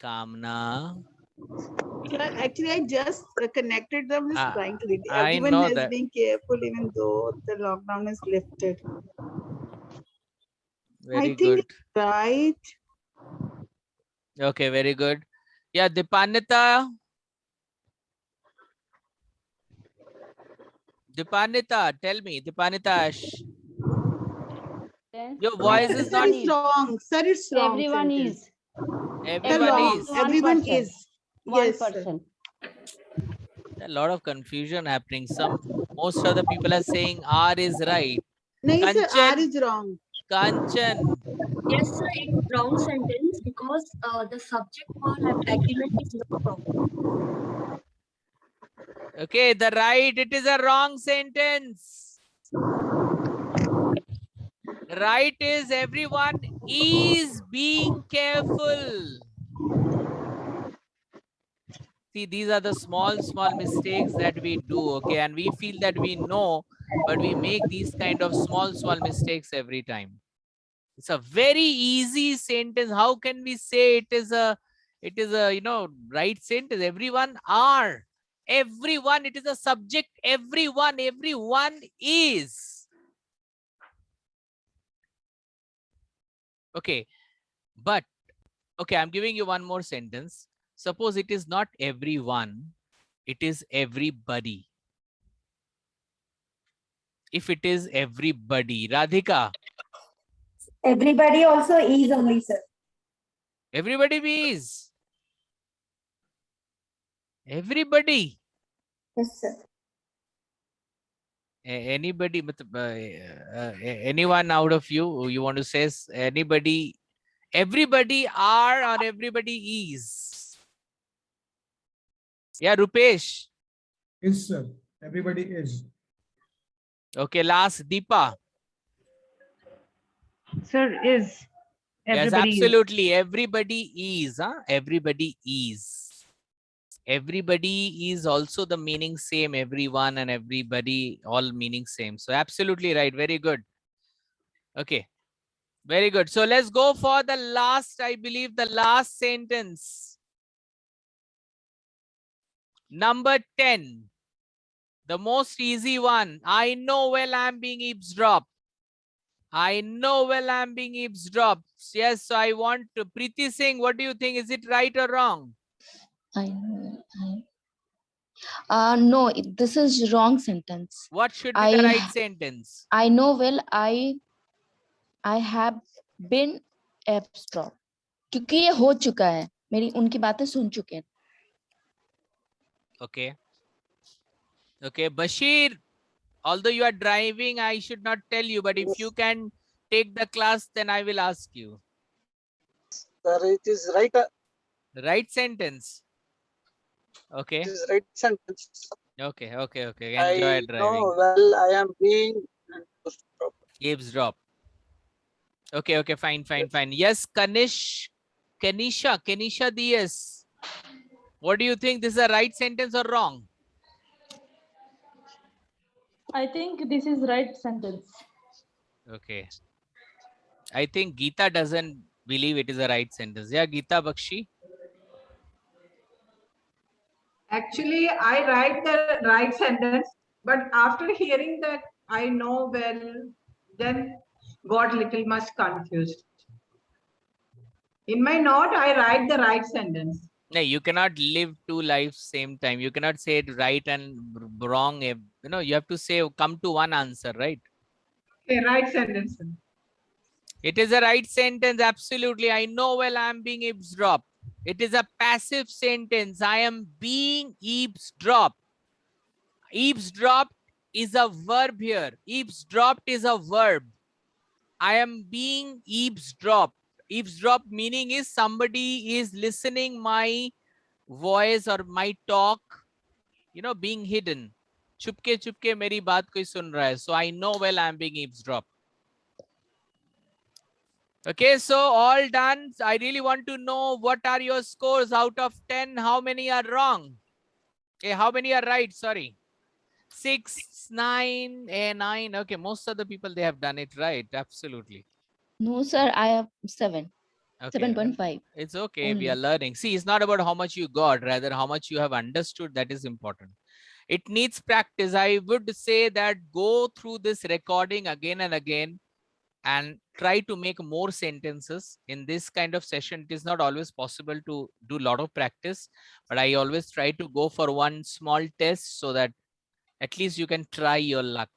Kamna. Actually, I just connected them. Just trying to read. I Everyone know has that. been careful, even though the lockdown is lifted. Very I think good. it's right. Okay, very good. Yeah, Dipanita. Dipanita, tell me. Dipanita, your voice is Sir, not. it's wrong. Sir, it's wrong. Everyone Sentence. is. Everyone wrong. is. Everyone is. One Yes, sir. person. A lot of confusion happening. Most of the people are saying R is right. No, sir, R Kanchan. is wrong. Kanchan. Yes, sir. It's wrong sentence because the subject verb agreement is not wrong. Okay, it is a wrong sentence. Right is everyone is being careful. See, these are the small mistakes that we do, okay? And we feel that we know, but we make these kind of small mistakes every time. It's a very easy sentence. How can we say it is a right sentence? Everyone are. Everyone, it is a subject. Everyone is. Okay, but okay, I'm giving you one more sentence. Suppose it is not everyone, it is everybody. If it is everybody, Radhika. Everybody also is only, sir. Everybody is. Everybody. Yes, sir. Anybody, anyone out of you want to say anybody? Everybody are or everybody is? Yeah, Rupesh. Is, sir. Everybody is. Okay, last Deepa. Sir, is. Yes, Everybody is. absolutely. Everybody is. Huh? Everybody is. Everybody is also the meaning same. Everyone and everybody, all meaning same. So absolutely right. Very good. Okay. Very good. So let's go for the last, I believe, the last sentence. Number 10. The most easy one. I know well I'm being eavesdropped. I know well I'm being eavesdropped. Yes, so I want to. Preeti Singh, what do you think? Is it right or wrong? No, this is wrong sentence. What should be the right sentence? I know well I have been eavesdropped. क्योंकि ये हो चुका है, मेरी उनकी बातें सुन चुके हैं. Okay. Okay, Bashir, although you are driving, I should not tell you, but if you can take the class, then I will ask you. Sir, it is right. Right sentence. Okay. It is right sentence. Okay. Enjoy I driving. know well I am being Eavesdrop. Okay, fine. Yes, Kanisha DS. What do you think? This is a right sentence or wrong? I think this is right sentence. Okay. I think Geeta doesn't believe it is a right sentence. Yeah, Geeta Bakshi. Actually, I write the right sentence, but after hearing that, I know well, then got little much confused. In my note, I write the right sentence. No, you cannot live two lives same time. You cannot say it right and wrong. You know, you have to say come to one answer, right? Okay, right sentence. It is a right sentence. Absolutely. I know well I am being eavesdropped. It is a passive sentence. I am being eavesdropped. Eavesdropped is a verb here. Eavesdropped is a verb. I am being eavesdropped. Eavesdrop meaning is somebody is listening my voice or my talk, you know, being hidden. Chupke chupke meri baat koi sun raha hai. So I know well I am being eavesdropped. Okay, so all done. I really want to know what are your scores out of 10. How many are wrong? Okay, how many are right? Sorry. 6, 9, 9. Okay, most of the people, they have done it right. Absolutely. No, sir, I have 7. Okay. 7.5. It's okay. We only. are learning. See, it's not about how much you got, rather how much you have understood. That is important. It needs practice. I would say that go through this recording again and again and try to make more sentences in this kind of session. It is not always possible to do a lot of practice, but I always try to go for one small test so that at least you can try your luck.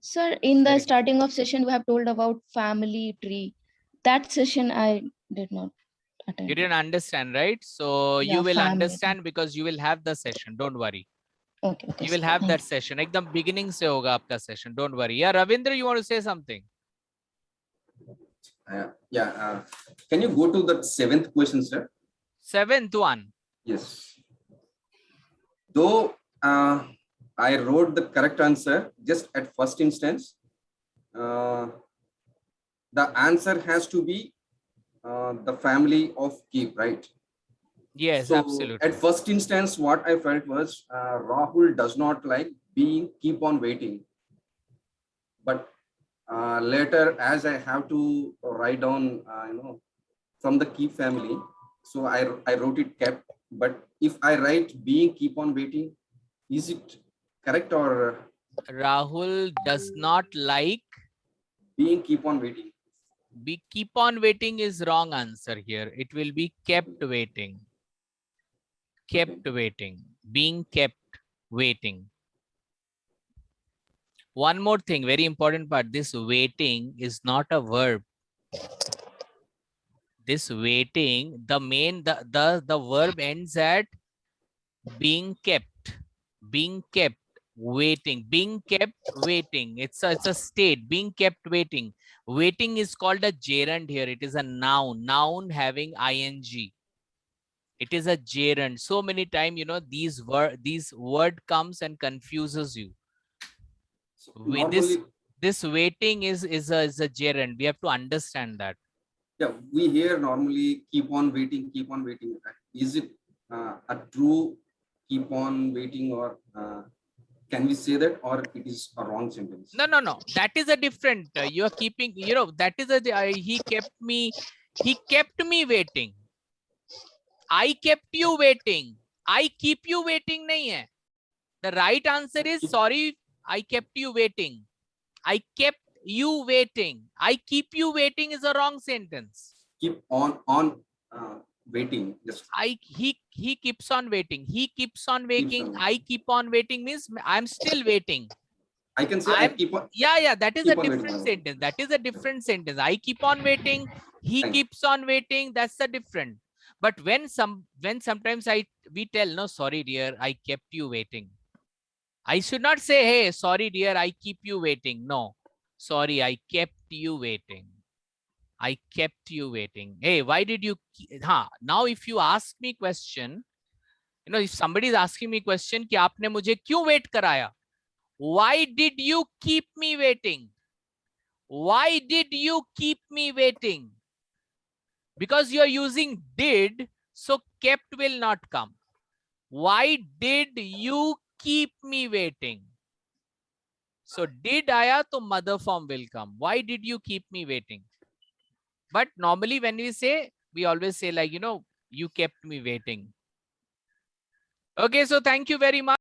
Sir, in the starting of session, we have told about family tree. That session I did not attend. You didn't understand, right? So Yeah, you will family. understand because you will have the session. Don't worry. Okay. You will have that session. Ekdam beginning se hoga aapka session. Don't worry. Yeah, Ravindra, you want to say something? Can you go to the 7th question, sir? 7th one. Yes. Though I wrote the correct answer just at first instance, the answer has to be the family of keep, right? Yes, so absolutely. At first instance, what I felt was Rahul does not like being keep on waiting. But later, as I have to write down, from the keep family, so I wrote it kept. But if I write being keep on waiting, is it correct or? Rahul does not like being keep on waiting. Keep on waiting is wrong answer here. It will be kept waiting. Kept waiting. Being kept waiting. One more thing, very important part. This waiting is not a verb. This waiting, the verb ends at being kept. Being kept waiting. Being kept waiting. It's a state. Being kept waiting. Waiting is called a gerund here. It is a noun. Noun having ing. It is a gerund. So many times, you know, these word comes and confuses you. So With this waiting is a gerund. We have to understand that. Yeah, we hear normally keep on waiting, keep on waiting. Is it a true keep on waiting, or can we say that, or it is a wrong sentence? No. That is a different. You are keeping, you know, that is a he kept me waiting. I kept you waiting. I keep you waiting nahi hai. The right answer is sorry, I kept you waiting. I kept you waiting. I keep you waiting is a wrong sentence. Keep on waiting. Just he keeps on waiting. He keeps on waiting. I keep on waiting means I'm still waiting. I can say I keep on. Yeah. That is a different sentence. That is a different sentence. I keep on waiting. He keeps on waiting. That's a different. But when sometimes we tell, no, sorry dear, I kept you waiting. I should not say, hey, sorry dear, I keep you waiting. No, sorry, I kept you waiting. I kept you waiting. Hey, why did you? Now, if you ask me question, you know, if somebody is asking me question, कि आपने मुझे क्यों wait कराया? Why did you keep me waiting? Why did you keep me waiting? Because you're using did, so kept will not come. Why did you keep me waiting? So did आया तो mother form will come. Why did you keep me waiting? But normally when we say, we always say like, you know, you kept me waiting. Okay, so thank you very much.